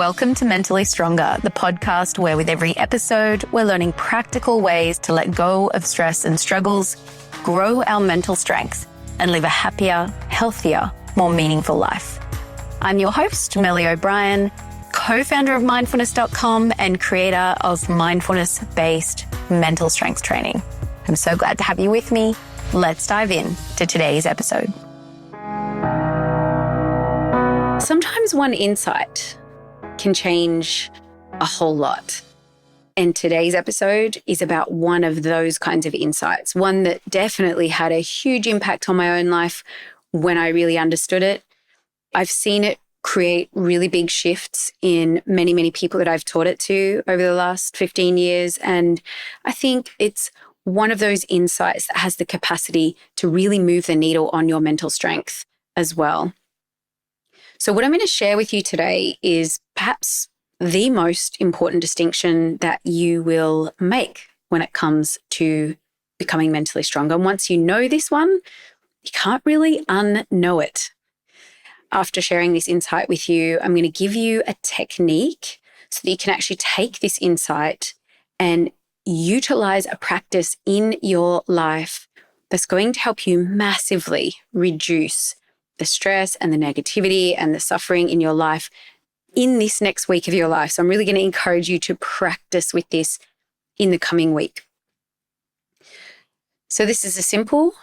Welcome to Mentally Stronger, the podcast where with every episode, we're learning practical ways to let go of stress and struggles, grow our mental strength, and live a happier, healthier, more meaningful life. I'm your host, Melly O'Brien, co-founder of mindfulness.com and creator of mindfulness-based mental strength training. I'm so glad to have you with me. Let's dive in to today's episode. Sometimes one insight can change a whole lot. And today's episode is about one of those kinds of insights, one that definitely had a huge impact on my own life when I really understood it. I've seen it create really big shifts in many, many people that I've taught it to over the last 15 years. And I think it's one of those insights that has the capacity to really move the needle on your mental strength as well. So what I'm going to share with you today is perhaps the most important distinction that you will make when it comes to becoming mentally stronger. And once you know this one, you can't really unknow it. After sharing this insight with you, I'm going to give you a technique so that you can actually take this insight and utilize a practice in your life that's going to help you massively reduce the stress and the negativity and the suffering in your life in this next week of your life. So I'm really going to encourage you to practice with this in the coming week. So this is a simple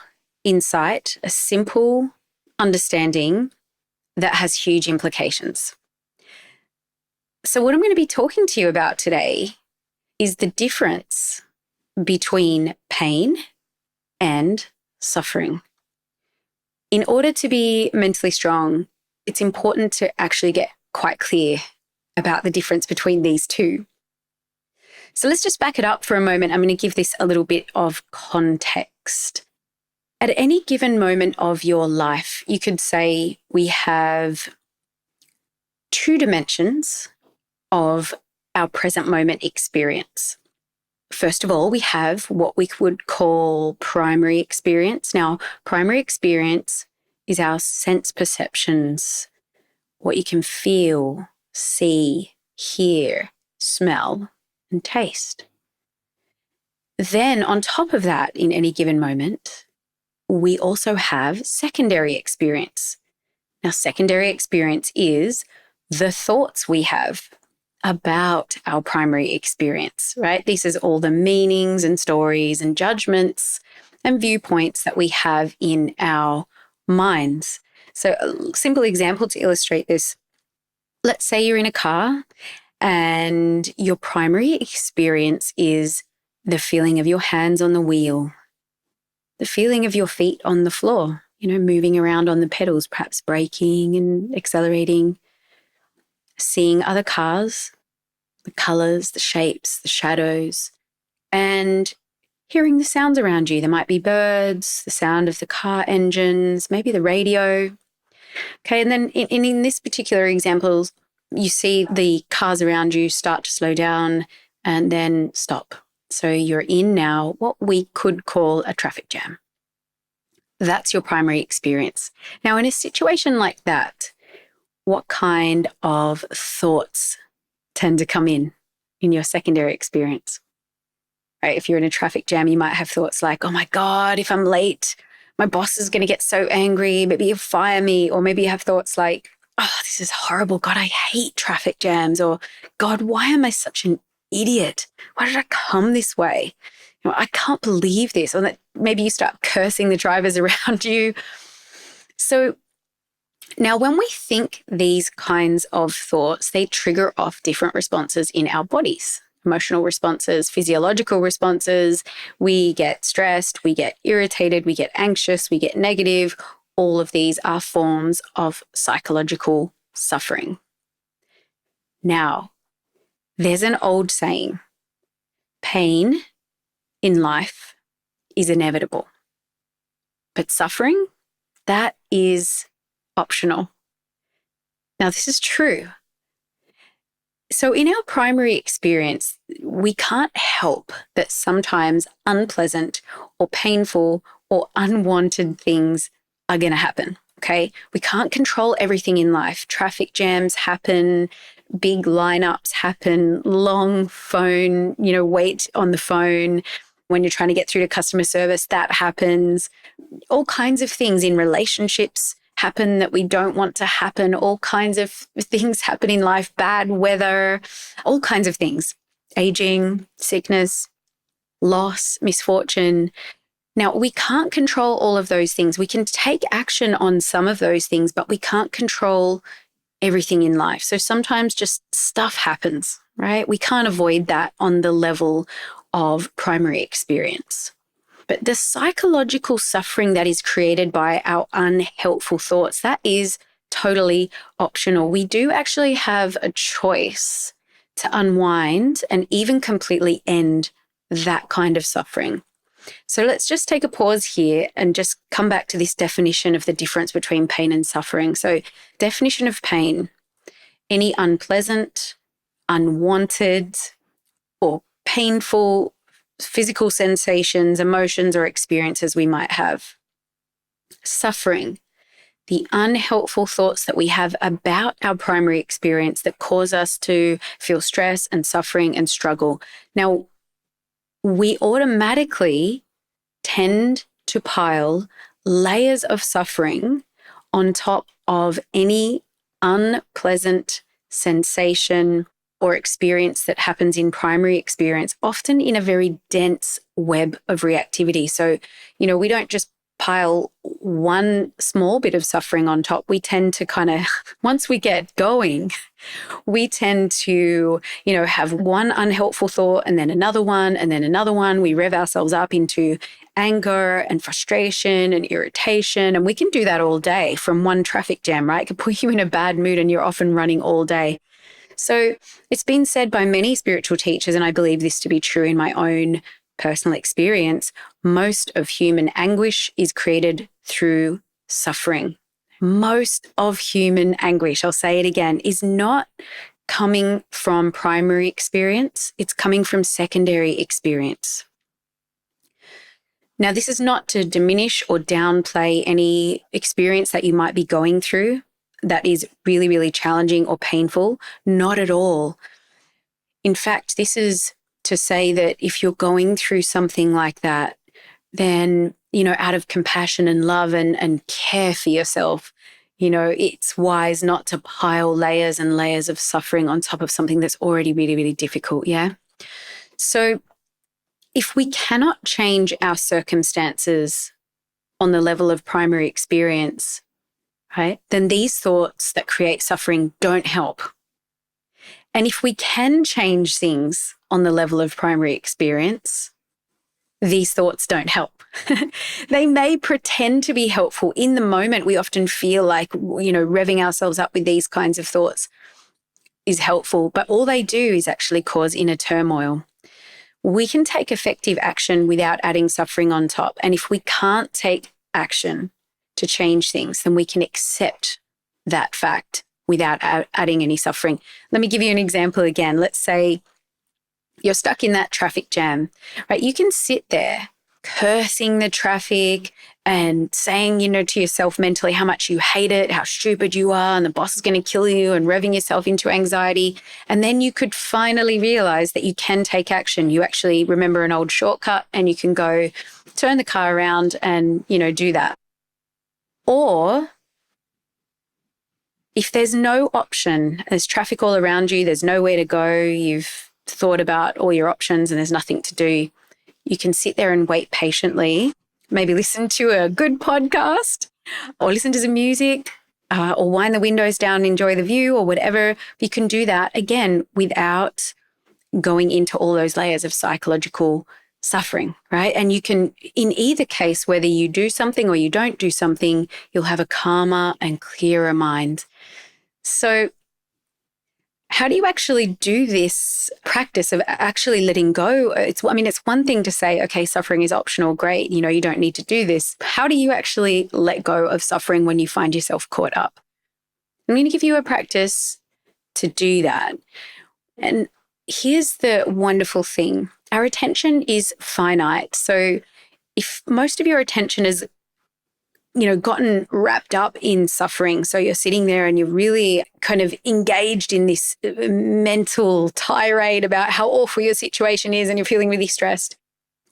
insight, a simple understanding that has huge implications. So what I'm going to be talking to you about today is the difference between pain and suffering. In order to be mentally strong, it's important to actually get quite clear about the difference between these two. So let's just back it up for a moment. I'm going to give this a little bit of context. At any given moment of your life, you could say we have two dimensions of our present moment experience. First of all, we have what we would call primary experience. Now, primary experience is our sense perceptions, what you can feel, see, hear, smell, and taste. Then on top of that, in any given moment, we also have secondary experience. Now, secondary experience is the thoughts we have about our primary experience, right? This is all the meanings and stories and judgments and viewpoints that we have in our minds. So a simple example to illustrate this, let's say you're in a car and your primary experience is the feeling of your hands on the wheel, the feeling of your feet on the floor, moving around on the pedals, perhaps braking and accelerating, seeing other cars, the colors, the shapes, the shadows, and hearing the sounds around you. There might be birds, the sound of the car engines, maybe the radio. Okay, and then in this particular example, you see the cars around you start to slow down and then stop. So you're in now what we could call a traffic jam. That's your primary experience. Now, in a situation like that, what kind of thoughts tend to come in your secondary experience? Right? If you're in a traffic jam, you might have thoughts like, oh my God, if I'm late, my boss is going to get so angry, maybe he'll fire me. Or maybe you have thoughts like, oh, this is horrible. God, I hate traffic jams. Or God, why am I such an idiot? Why did I come this way? I can't believe this. Or that maybe you start cursing the drivers around you. So now, when we think these kinds of thoughts, they trigger off different responses in our bodies, emotional responses, physiological responses. We get stressed, we get irritated, we get anxious, we get negative. All of these are forms of psychological suffering. Now, there's an old saying, pain in life is inevitable, but suffering, that is optional. Now, this is true. So in our primary experience, we can't help that sometimes unpleasant or painful or unwanted things are going to happen, okay? We can't control everything in life. Traffic jams happen, big lineups happen, long phone, wait on the phone when you're trying to get through to customer service, that happens. All kinds of things in relationships happen that we don't want to happen. All kinds of things happen in life, bad weather, all kinds of things, aging, sickness, loss, misfortune. Now, we can't control all of those things. We can take action on some of those things, but we can't control everything in life. So sometimes just stuff happens, right? We can't avoid that on the level of primary experience. But the psychological suffering that is created by our unhelpful thoughts, that is totally optional. We do actually have a choice to unwind and even completely end that kind of suffering. So let's just take a pause here and just come back to this definition of the difference between pain and suffering. So, definition of pain: any unpleasant, unwanted, or painful physical sensations, emotions, or experiences we might have. Suffering: the unhelpful thoughts that we have about our primary experience that cause us to feel stress and suffering and struggle. Now, we automatically tend to pile layers of suffering on top of any unpleasant sensation or experience that happens in primary experience, often in a very dense web of reactivity. So, we don't just pile one small bit of suffering on top. We tend to once we get going, we tend to, have one unhelpful thought and then another one and then another one. We rev ourselves up into anger and frustration and irritation. And we can do that all day from one traffic jam, right? It can put you in a bad mood and you're off and running all day. So it's been said by many spiritual teachers, and I believe this to be true in my own personal experience, most of human anguish is created through suffering. Most of human anguish, I'll say it again, is not coming from primary experience. It's coming from secondary experience. Now, this is not to diminish or downplay any experience that you might be going through that is really, really challenging or painful. Not at all. In fact, this is to say that if you're going through something like that, then, out of compassion and love and care for yourself, it's wise not to pile layers and layers of suffering on top of something that's already really, really difficult. Yeah. So if we cannot change our circumstances on the level of primary experience, right, then these thoughts that create suffering don't help. And if we can change things on the level of primary experience, these thoughts don't help. They may pretend to be helpful. In the moment, we often feel like, revving ourselves up with these kinds of thoughts is helpful, but all they do is actually cause inner turmoil. We can take effective action without adding suffering on top. And if we can't take action to change things, then we can accept that fact without adding any suffering. Let me give you an example again. Let's say you're stuck in that traffic jam, right? You can sit there cursing the traffic and saying, to yourself mentally how much you hate it, how stupid you are, and the boss is going to kill you, and revving yourself into anxiety. And then you could finally realize that you can take action. You actually remember an old shortcut and you can go turn the car around and, do that. Or if there's no option, there's traffic all around you, there's nowhere to go, you've thought about all your options and there's nothing to do, you can sit there and wait patiently, maybe listen to a good podcast or listen to some music or wind the windows down and enjoy the view or whatever. You can do that, again, without going into all those layers of psychological suffering, right? And you can, in either case, whether you do something or you don't do something, you'll have a calmer and clearer mind. So how do you actually do this practice of actually letting go? It's one thing to say, okay, suffering is optional, great, you don't need to do this. How do you actually let go of suffering when you find yourself caught up? I'm going to give you a practice to do that. And here's the wonderful thing. Our attention is finite. So if most of your attention is gotten wrapped up in suffering. So you're sitting there and you're really kind of engaged in this mental tirade about how awful your situation is and you're feeling really stressed.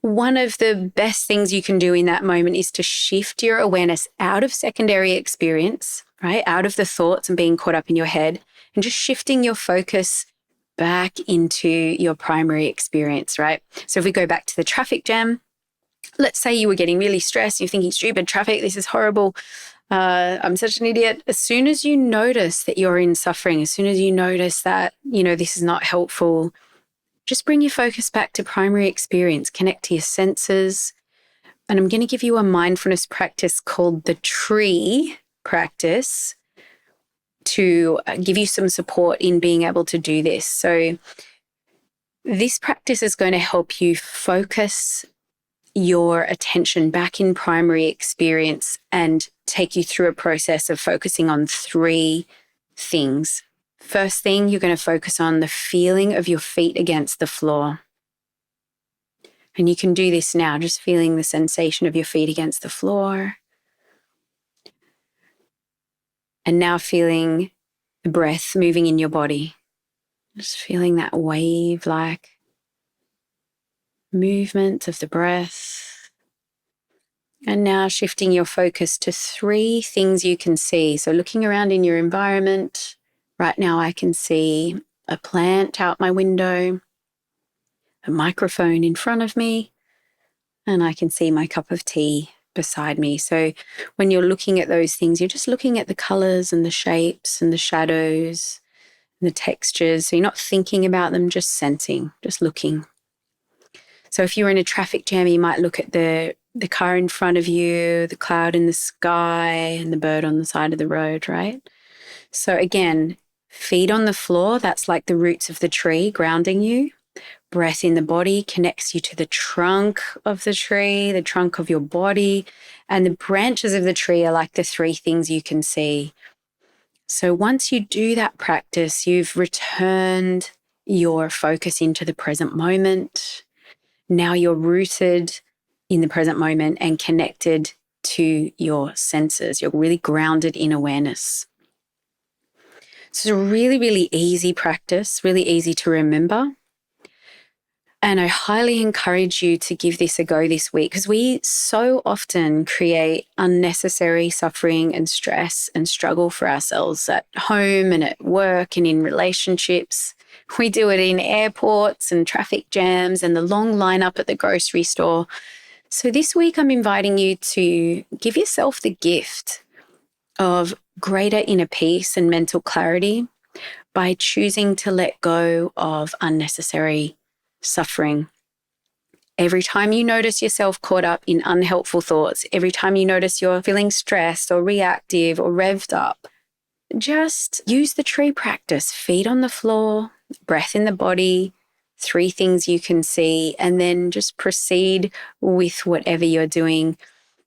One of the best things you can do in that moment is to shift your awareness out of secondary experience, right? Out of the thoughts and being caught up in your head, and just shifting your focus back into your primary experience, right? So if we go back to the traffic jam, let's say you were getting really stressed, you're thinking, stupid traffic, this is horrible, I'm such an idiot. As soon as you notice that you're in suffering, as soon as you notice that, this is not helpful, just bring your focus back to primary experience, connect to your senses. And I'm going to give you a mindfulness practice called the tree practice to give you some support in being able to do this. So this practice is going to help you focus your attention back in primary experience and take you through a process of focusing on 3 things. First thing, you're going to focus on the feeling of your feet against the floor. And you can do this now, just feeling the sensation of your feet against the floor. And now feeling the breath moving in your body. Just feeling that wave-like movement of the breath. And now shifting your focus to 3 things you can see. So looking around in your environment, right now I can see a plant out my window, a microphone in front of me, and I can see my cup of tea beside me. So when you're looking at those things, you're just looking at the colors and the shapes and the shadows and the textures. So you're not thinking about them, just sensing, just looking. So if you're in a traffic jam, you might look at the car in front of you, the cloud in the sky, and the bird on the side of the road, right? So again, feet on the floor, that's like the roots of the tree grounding you. Breath in the body connects you to the trunk of the tree, the trunk of your body, and the branches of the tree are like the 3 things you can see. So once you do that practice, you've returned your focus into the present moment. Now you're rooted in the present moment and connected to your senses. You're really grounded in awareness. So it's a really, really easy practice, really easy to remember. And I highly encourage you to give this a go this week, because we so often create unnecessary suffering and stress and struggle for ourselves at home and at work and in relationships. We do it in airports and traffic jams and the long lineup at the grocery store. So this week I'm inviting you to give yourself the gift of greater inner peace and mental clarity by choosing to let go of unnecessary suffering. Every time you notice yourself caught up in unhelpful thoughts, every time you notice you're feeling stressed or reactive or revved up, just use the tree practice. Feet on the floor, breath in the body, 3 things you can see, and then just proceed with whatever you're doing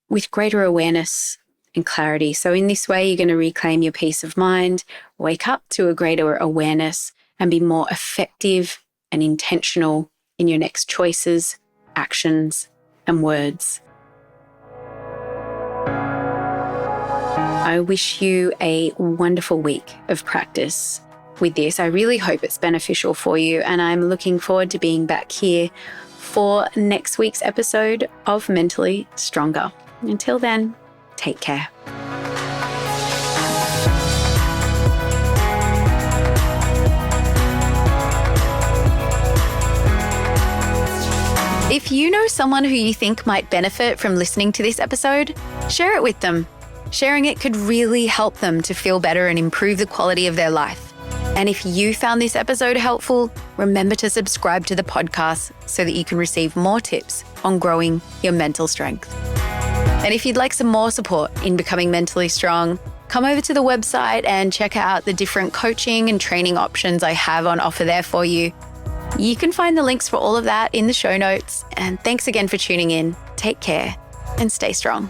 with greater awareness and clarity. So in this way, you're going to reclaim your peace of mind, wake up to a greater awareness, and be more effective and intentional in your next choices, actions, and words. I wish you a wonderful week of practice with this. I really hope it's beneficial for you, and I'm looking forward to being back here for next week's episode of Mentally Stronger. Until then, take care. If you know someone who you think might benefit from listening to this episode, share it with them. Sharing it could really help them to feel better and improve the quality of their life. And if you found this episode helpful, remember to subscribe to the podcast so that you can receive more tips on growing your mental strength. And if you'd like some more support in becoming mentally strong, come over to the website and check out the different coaching and training options I have on offer there for you. You can find the links for all of that in the show notes. And thanks again for tuning in. Take care and stay strong.